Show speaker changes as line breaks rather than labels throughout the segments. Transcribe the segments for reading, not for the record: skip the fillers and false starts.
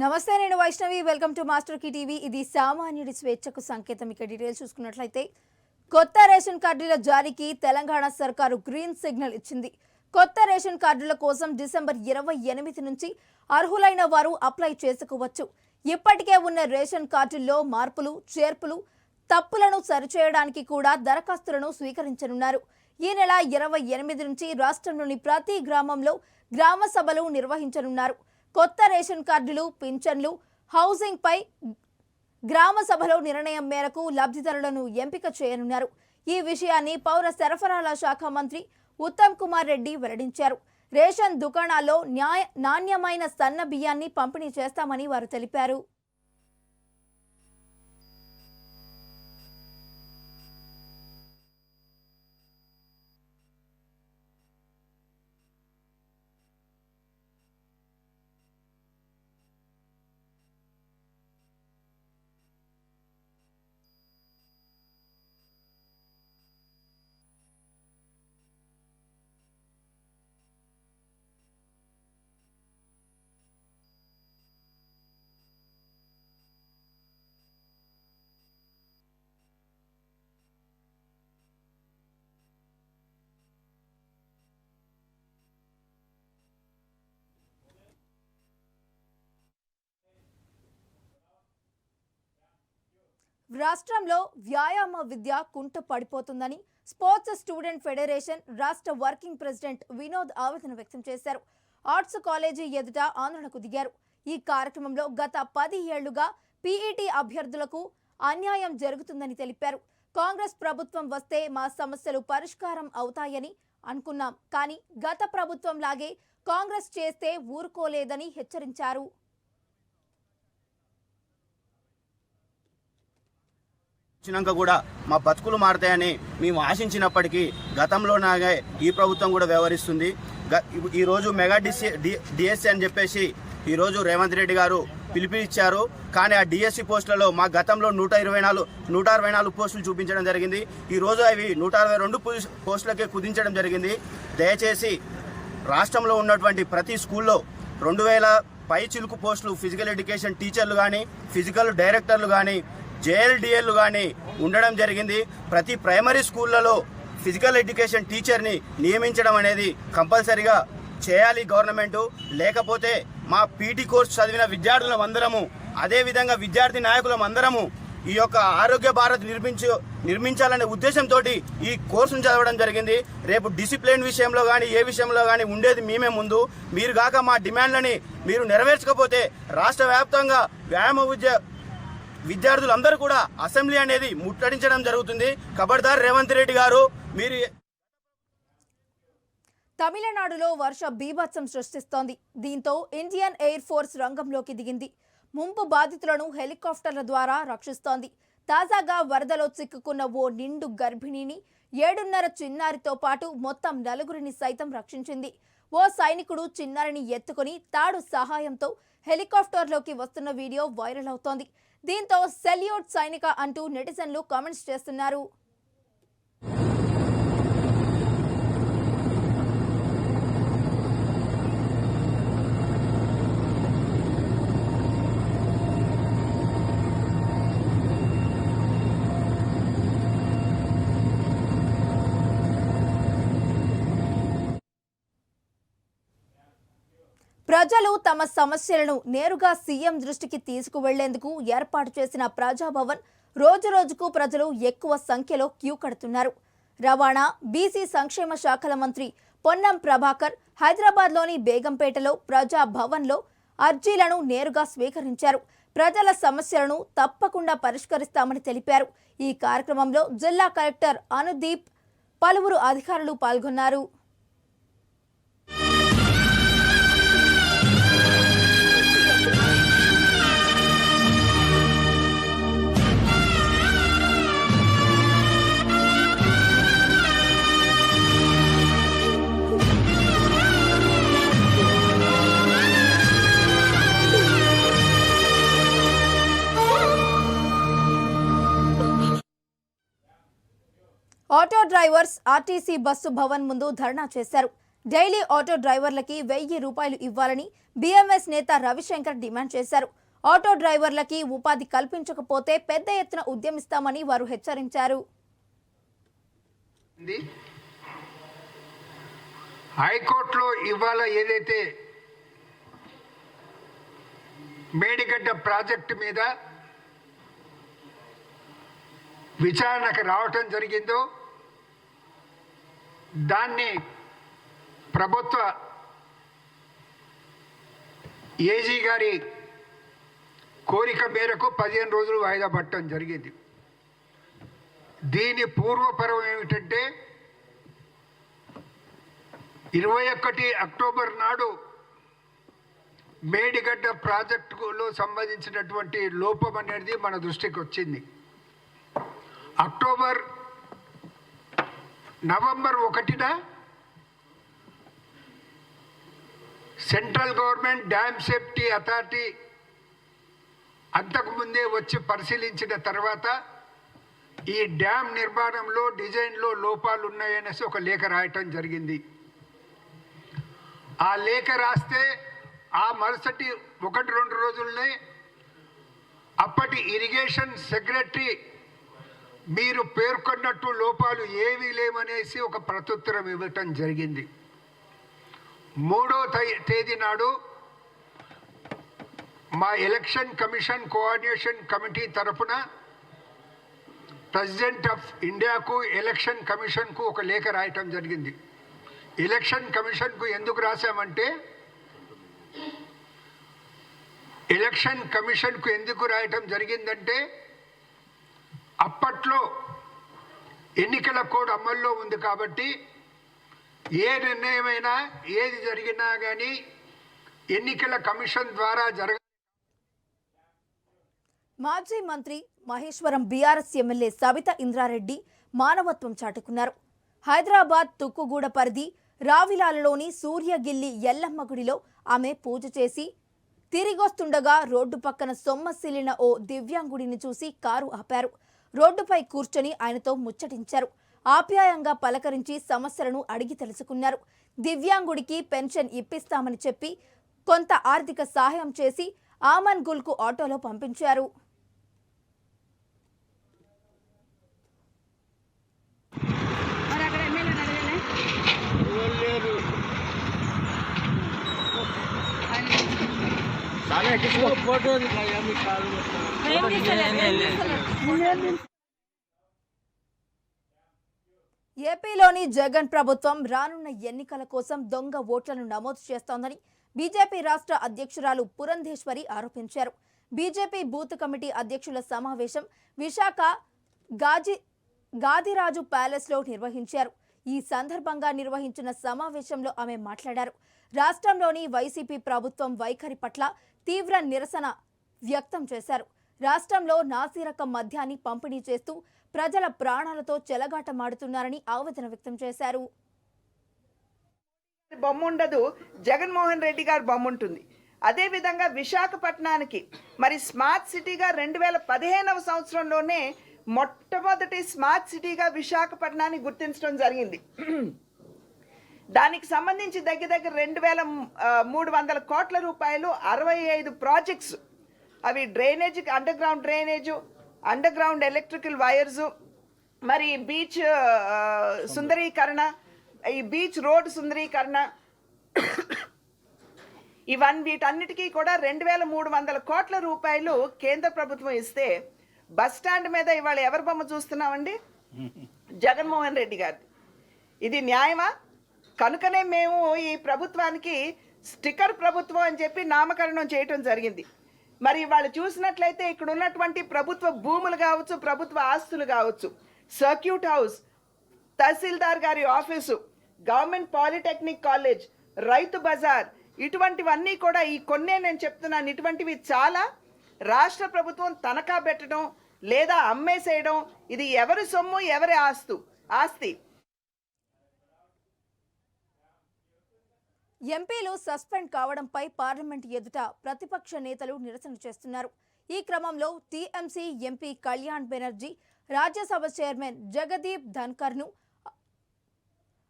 నమస్తే, నేను Vaishnavi. Welcome to master కి టీవీ. ఇది సామాన్యుడి స్వేచ్ఛకు సంకేతం. ఇక డీటెయిల్స్ చూసుకున్నట్లయితే కొత్త రేషన్ కార్డుల జారీకి తెలంగాణ సర్కారు గ్రీన్ సిగ్నల్ ఇచ్చింది. కొత్త రేషన్ కార్డుల కోసం డిసెంబర్ 28 నుంచి అర్హులైన వారు అప్లై చేసుకోవచ్చు. ఇప్పటికే ఉన్న రేషన్ కార్డుల్లో మార్పులు, చేర్పులు, తప్పులను సరిచేయడానికి కూడా దరఖాస్తులను స్వీకరించనున్నారు. ఈ నెల 28 నుంచి రాష్ట్రంలోని ప్రతి గ్రామంలో గ్రామ సభలు నిర్వహించనున్నారు. కొత్త రేషన్ కార్డులు, పింఛన్లు, హౌసింగ్ పై గ్రామ సభలో నిర్ణయం మేరకు లబ్ధిదారులను ఎంపిక చేయనున్నారు. ఈ విషయాన్ని పౌర సరఫరాల శాఖ మంత్రి ఉత్తమ్ కుమార్ రెడ్డి వెల్లడించారు. రేషన్ దుకాణాల్లో నాణ్యమైన సన్న బియ్యాన్ని పంపిణీ చేస్తామని వారు తెలిపారు. రాష్ట్రంలో వ్యాయామ విద్య కుంట పడిపోతుందని స్పోర్ట్స్ స్టూడెంట్ ఫెడరేషన్ రాష్ట్ర వర్కింగ్ ప్రెసిడెంట్ వినోద్ ఆవేదన వ్యక్తం చేశారు. ఆర్ట్స్ కాలేజీ ఎదుట ఆందోళనకు దిగారు. ఈ కార్యక్రమంలో గత 10 ఏళ్లుగా పీఈటీ అభ్యర్థులకు అన్యాయం జరుగుతుందని తెలిపారు. కాంగ్రెస్ ప్రభుత్వం వస్తే మా సమస్యలు పరిష్కారం అవుతాయని అనుకున్నాం, కానీ గత ప్రభుత్వం లాగే కాంగ్రెస్ చేస్తే ఊరుకోలేదని హెచ్చరించారు.
వచ్చినాక కూడా మా బతుకులు మారతాయని మేము ఆశించినప్పటికీ గతంలోనాగే ఈ ప్రభుత్వం కూడా వ్యవహరిస్తుంది. ఈరోజు మెగా డిఎస్సి అని చెప్పేసి ఈరోజు రేవంత్ రెడ్డి గారు పిలుపునిచ్చారు. కానీ ఆ డిఎస్సి పోస్టులలో మా గతంలో 164 పోస్టులు చూపించడం జరిగింది. ఈరోజు అవి 162 పోస్టులకే కుదించడం జరిగింది. దయచేసి రాష్ట్రంలో ఉన్నటువంటి ప్రతి స్కూల్లో 2000 పై చిలుకు పోస్టులు ఫిజికల్ ఎడ్యుకేషన్ టీచర్లు కానీ, ఫిజికల్ డైరెక్టర్లు కానీ, జేఎల్డిఎల్ కానీ ఉండడం జరిగింది. ప్రతి ప్రైమరీ స్కూళ్లలో ఫిజికల్ ఎడ్యుకేషన్ టీచర్ని నియమించడం అనేది కంపల్సరీగా చేయాలి గవర్నమెంట్. లేకపోతే మా పీటీ కోర్సు చదివిన విద్యార్థులం అందరము, అదేవిధంగా విద్యార్థి నాయకులం అందరము ఈ యొక్క ఆరోగ్య భారత్ నిర్మించాలనే ఉద్దేశంతో ఈ కోర్సును చదవడం జరిగింది. రేపు డిసిప్లిన్ విషయంలో కానీ ఏ విషయంలో కానీ ఉండేది మేమే ముందు. మీరు కాక మా డిమాండ్లని మీరు నెరవేర్చకపోతే రాష్ట్ర వ్యాప్తంగా వ్యాయామ విద్యార్థులందరూ కూడా అసెంబ్లీ అనేది ముట్టడించడం జరుగుతుంది. ఖబర్దార్ రేవంత్ రెడ్డి గారు. మీరు
తమిళనాడులో వర్ష బీభత్సం సృష్టిస్తోంది. దీంతో ఇండియన్ ఎయిర్ ఫోర్స్ రంగంలోకి దిగింది. ముంపు బాధితులను హెలికాప్టర్ల ద్వారా రక్షిస్తోంది. తాజాగా వరదలో చిక్కుకున్న ఓ నిండు గర్భిణిని 7.5 చిన్నారితో పాటు మొత్తం 4 సైతం రక్షించింది. ఓ సైనికుడు చిన్నారిని ఎత్తుకుని తాడు సహాయంతో హెలికాప్టర్లోకి వస్తున్న వీడియో వైరల్ అవుతోంది. దీంతో సెల్యూట్ సైనిక అంటూ నెటిజన్లు కామెంట్స్ చేస్తున్నారు. ప్రజలు తమ సమస్యలను నేరుగా సీఎం దృష్టికి తీసుకువెళ్లేందుకు ఏర్పాటు చేసిన ప్రజాభవన్ రోజురోజుకు ప్రజలు ఎక్కువ సంఖ్యలో క్యూ కడుతున్నారు. రవాణా, బీసీ సంక్షేమ శాఖల మంత్రి పొన్నం ప్రభాకర్ హైదరాబాద్లోని బేగంపేటలో ప్రజాభవన్లో అర్జీలను నేరుగా స్వీకరించారు. ప్రజల సమస్యలను తప్పకుండా పరిష్కరిస్తామని తెలిపారు. ఈ కార్యక్రమంలో జిల్లా కలెక్టర్ అనుదీప్, పలువురు అధికారులు పాల్గొన్నారు. Auto drivers RTC bus Bhavan ముందు ధర్నా చేశారు. డైలీ ఆటో డ్రైవర్లకి 1000 రూపాయలు ఇవ్వాలని బీఎంఎస్ నేత రవిశంకర్ డిమాండ్ చేశారు. ఆటో డ్రైవర్లకి ఉపాధి కల్పించకపోతే పెద్ద ఎత్తున ఉద్యమిస్తామని వారు హెచ్చరించారు.
హైకోర్టులో ఇవాళ ఏదైతే మేడిగడ్డ ప్రాజెక్టు మీద విచారణకు రావటం జరిగిందో దాన్ని ప్రభుత్వ ఏజీ గారి కోరిక మేరకు 15 రోజులు వాయిదా పట్టడం జరిగింది. దీని పూర్వపరం ఏమిటంటే 21 అక్టోబర్ నాడు మేడిగడ్డ ప్రాజెక్టులో సంబంధించినటువంటి లోపం అనేది మన దృష్టికి వచ్చింది. నవంబర్ 1న central government dam safety authority అంతకుముందే వచ్చి పరిశీలించిన తర్వాత ఈ డ్యామ్ నిర్మాణంలో డిజైన్లో లోపాలు ఉన్నాయనేసి ఒక లేఖ రాయటం జరిగింది. ఆ లేఖ రాస్తే ఆ మరుసటి 1-2 రోజుల్నే అప్పటి ఇరిగేషన్ సెక్రటరీ మీరు పేర్కొన్నట్టు లోపాలు ఏవీ లేవనేసి ఒక ప్రత్యుత్తరం ఇవ్వటం జరిగింది. 3వ తేదీ నాడు మా ఎలక్షన్ కమిషన్ కోఆర్డినేషన్ కమిటీ తరఫున ప్రెసిడెంట్ ఆఫ్ ఇండియాకు ఎలక్షన్ కమిషన్కు ఒక లేఖ రాయటం జరిగింది. ఎలక్షన్ కమిషన్కు ఎందుకు రాశామంటే ఎలక్షన్ కమిషన్కు ఎందుకు రాయటం జరిగిందంటే అప్పట్లో ఎన్నికల కోడ్ అమల్లో ఉంది కాబట్టి ఏ నిర్ణయమైనా ఏది జరిగినా కానీ ఎన్నికల కమిషన్ ద్వారా
మాజీ మంత్రి మహేశ్వరం బీఆర్ఎస్ ఎమ్మెల్యే సబితా ఇంద్రారెడ్డి మానవత్వం చాటుకున్నారు. హైదరాబాద్ తుక్కుగూడ పరిధి రావిలాలలోని సూర్యగిల్లి ఎల్లమ్మ గుడిలో ఆమె పూజ చేసి తిరిగొస్తుండగా రోడ్డు పక్కన సొమ్మసిల్లిన ఓ దివ్యాంగుడిని చూసి కారు ఆపారు. రోడ్డుపై కూర్చొని ఆయనతో ముచ్చటించారు. ఆప్యాయంగా పలకరించి సమస్యలను అడిగి తెలుసుకున్నారు. దివ్యాంగుడికి పెన్షన్ ఇప్పిస్తామని చెప్పి కొంత ఆర్థిక సహాయం చేసి ఆమన్ గుల్కు ఆటోలో పంపించారు. ఏపీలోని జగన్ ప్రభుత్వం రానున్న ఎన్నికల కోసం దొంగ ఓట్లను నమోదు చేస్తోందని బీజేపీ రాష్ట్ర అధ్యక్షురాలు పురంధేశ్వరి ఆరోపించారు. బీజేపీ బూత్ కమిటీ అధ్యక్షుల సమావేశం విశాఖ గాదిరాజు ప్యాలెస్లో నిర్వహించారు. ఈ సందర్భంగా నిర్వహించిన సమావేశంలో ఆమె మాట్లాడారు. రాష్ట్రంలోని వైసీపీ ప్రభుత్వం వైఖరి పట్ల తీవ్ర నిరసన వ్యక్తం చేశారు. రాష్ట్రంలో నాసిరకం మద్యాన్ని పంపిణీ చేస్తూ ప్రజల ప్రాణాలతో చెలగాటమాడుతున్నారని ఆవేదన వ్యక్తం చేశారు.
బొమ్మ ఉండదు, జగన్మోహన్ రెడ్డి గారి బొమ్మ ఉంటుంది. అదేవిధంగా విశాఖపట్నానికి మరి స్మార్ట్ సిటీగా 2015వ సంవత్సరంలోనే మొట్టమొదటి స్మార్ట్ సిటీగా విశాఖపట్నాన్ని గుర్తించడం జరిగింది. దానికి సంబంధించి దగ్గర 2300 కోట్ల రూపాయలు 65 ప్రాజెక్ట్స్, అవి drainage, under ground drainage, under ground electrical wires, మరి బీచ్ సుందరీకరణ, ఈ బీచ్ రోడ్ సుందరీకరణ, వీటన్నిటికీ కూడా 2300 కోట్ల రూపాయలు కేంద్ర ప్రభుత్వం ఇస్తే బస్ స్టాండ్ మీద ఇవాళ ఎవరి బొమ్మ చూస్తున్నామండి? జగన్మోహన్ రెడ్డి గారి. ఇది న్యాయమా? కనుకనే మేము ఈ ప్రభుత్వానికి స్టిక్కర్ ప్రభుత్వం అని చెప్పి నామకరణం చేయటం జరిగింది. మరి వాళ్ళు చూసినట్లయితే ఇక్కడ ఉన్నటువంటి ప్రభుత్వ భూములు కావచ్చు, ప్రభుత్వ ఆస్తులు కావచ్చు, సర్క్యూట్ హౌస్, తహసీల్దార్ గారి office, government polytechnic college, Rythu Bazar, ఇటువంటివన్నీ కూడా ఈ కొన్నే నేను చెప్తున్నాను. ఇటువంటివి చాలా రాష్ట్ర ప్రభుత్వం తనఖా పెట్టడం లేదా అమ్మేసేయడం, ఇది ఎవరి సొమ్ము, ఎవరి ఆస్తి.
ఎంపీలు సస్పెండ్ కావడంపై పార్లమెంట్ ఎదుట ప్రతిపక్ష నేతలు నిరసన చేస్తున్నారు. ఈ క్రమంలో TMC MP Kalyan Banerjee Rajya Sabha chairman Jagdeep ధన్కర్ను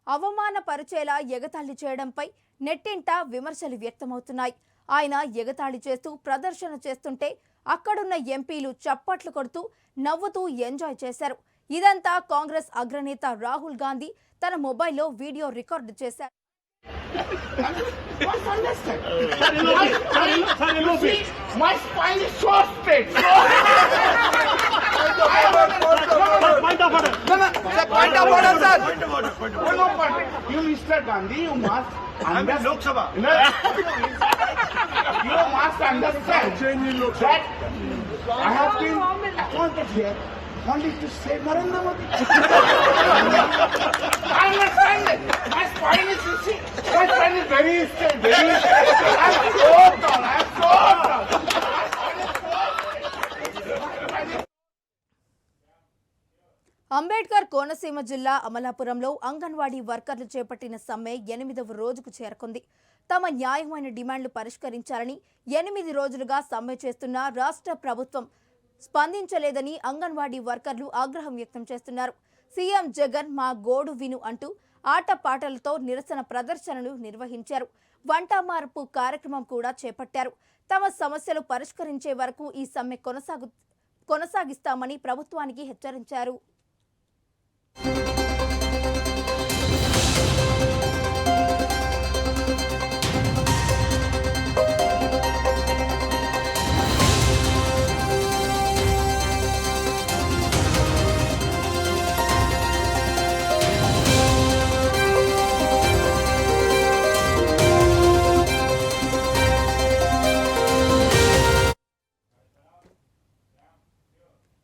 అవమానపరిచేలా ఎగతాళి చేయడంపై నెట్టింట విమర్శలు వ్యక్తమవుతున్నాయి. ఆయన ఎగతాళి చేస్తూ ప్రదర్శన చేస్తుంటే అక్కడున్న ఎంపీలు చప్పట్లు కొడుతూ నవ్వుతూ ఎంజాయ్ చేశారు. ఇదంతా కాంగ్రెస్ అగ్రనేత రాహుల్ గాంధీ తన మొబైల్లో వీడియో రికార్డు చేశారు.
My spine is so straight. Point of order. Point of order, sir. No, you, Mr. Gandhi, you must understand. Lok Sabha. You must understand that I have been appointed here only to save Narendra Modi. I understand it. My spine is, you see, my spine is very straight, very straight. I am so tall. I am so tall.
Ambedkar Konaseema జిల్లా అమలాపురంలో అంగన్వాడీ వర్కర్లు చేపట్టిన సమ్మె 8వ రోజుకు చేరుకుంది. తమ న్యాయమైన డిమాండ్లు పరిష్కరించాలని 8 రోజులుగా సమ్మె చేస్తున్న రాష్ట్ర ప్రభుత్వం స్పందించలేదని అంగన్వాడీ వర్కర్లు ఆగ్రహం వ్యక్తం చేస్తున్నారు. సీఎం జగన్ మా గోడు విను అంటూ ఆటపాటలతో నిరసన ప్రదర్శనలు నిర్వహించారు. వంట మార్పు కార్యక్రమం కూడా చేపట్టారు. తమ సమస్యలు పరిష్కరించే వరకు ఈ సమ్మె కొనసాగిస్తామని ప్రభుత్వానికి హెచ్చరించారు.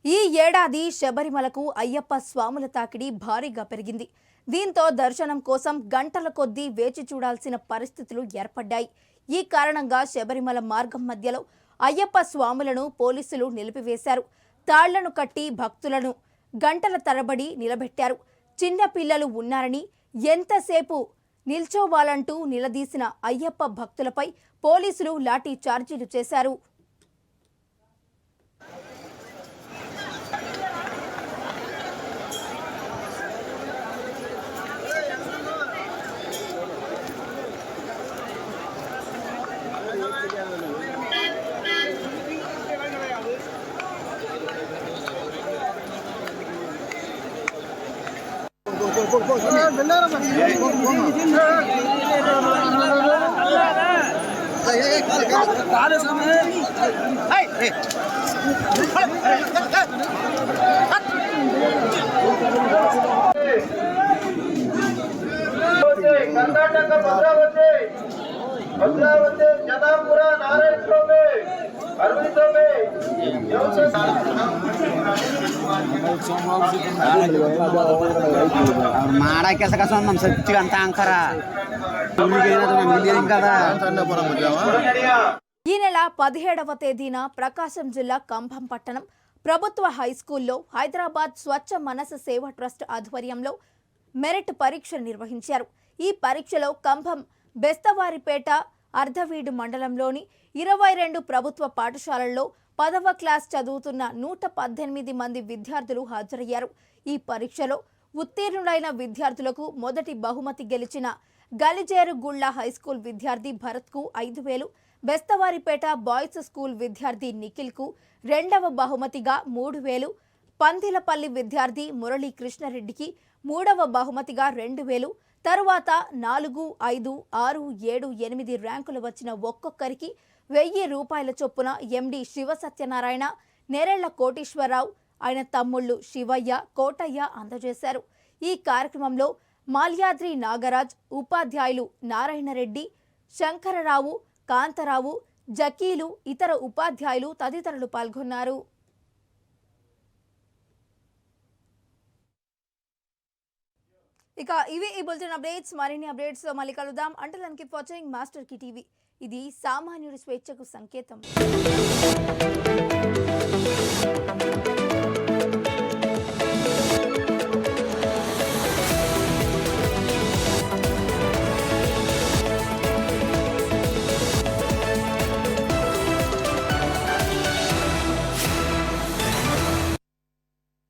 ఈ ఏడాది శబరిమలకు అయ్యప్ప స్వాముల తాకిడి భారీగా పెరిగింది. దీంతో దర్శనం కోసం గంటల కొద్దీ వేచి చూడాల్సిన పరిస్థితులు ఏర్పడ్డాయి. ఈ కారణంగా శబరిమల మార్గం మధ్యలో అయ్యప్ప స్వాములను పోలీసులు నిలిపివేశారు. తాళ్లను కట్టి భక్తులను గంటల తరబడి నిలబెట్టారు. చిన్న పిల్లలు ఉన్నారని ఎంతసేపు నిల్చోవాలంటూ నిలదీసిన అయ్యప్ప భక్తులపై పోలీసులు లాఠీ చార్జీలు చేశారు.
कर्नाटक भद्रावती जनापुरा नारायणपुर में अरविंदों में
माड़ा कैसा का सोम सच्ची अंत अंकरा కదా.
ఈ నెల 17వ తేదీన ప్రకాశం జిల్లా కంభం పట్టణం ప్రభుత్వ హైస్కూల్లో హైదరాబాద్ స్వచ్ఛ మనస సేవ ట్రస్ట్ ఆధ్వర్యంలో మెరిట్ పరీక్ష నిర్వహించారు. ఈ పరీక్షలో కంభం బెస్తవారిపేట అర్ధవీడు మండలంలోని 22 ప్రభుత్వ పాఠశాలల్లో 10వ క్లాస్ చదువుతున్న 118 మంది విద్యార్థులు హాజరయ్యారు. ఈ పరీక్షలో ఉత్తీర్ణులైన విద్యార్థులకు మొదటి బహుమతి గెలిచిన గలిజేరుగుళ్ల హైస్కూల్ విద్యార్థి భరత్కు 5,000, బెస్తవారిపేట బాయ్స్ స్కూల్ విద్యార్థి నిఖిల్కు రెండవ బహుమతిగా 3,000, పందిలపల్లి విద్యార్థి మురళీ కృష్ణారెడ్డికి మూడవ బహుమతిగా 2,000, తరువాత 4, 5, 6, 7, 8 ర్యాంకులు వచ్చిన ఒక్కొక్కరికి 1,000 రూపాయల చొప్పున ఎండి శివసత్యనారాయణ, నేరెళ్ల కోటేశ్వరరావు, ఆయన తమ్ముళ్లు శివయ్య, కోటయ్య అందజేశారు. ఈ కార్యక్రమంలో మాల్యాద్రి నాగరాజ్, ఉపాధ్యాయులు నారాయణరెడ్డి, శంకరరావు, కాంతరావు, జకీలు, ఇతర ఉపాధ్యాయులు తదితరులు పాల్గొన్నారు. ఇక ఇవి ఈ బులెటిన్ అప్డేట్స్. మరిన్ని అప్డేట్స్ మళ్ళీ కలుద్దాం. Until then keep watching Master కి టీవీ. ఇది సామాన్యుడి స్వేచ్ఛకు సంకేతం.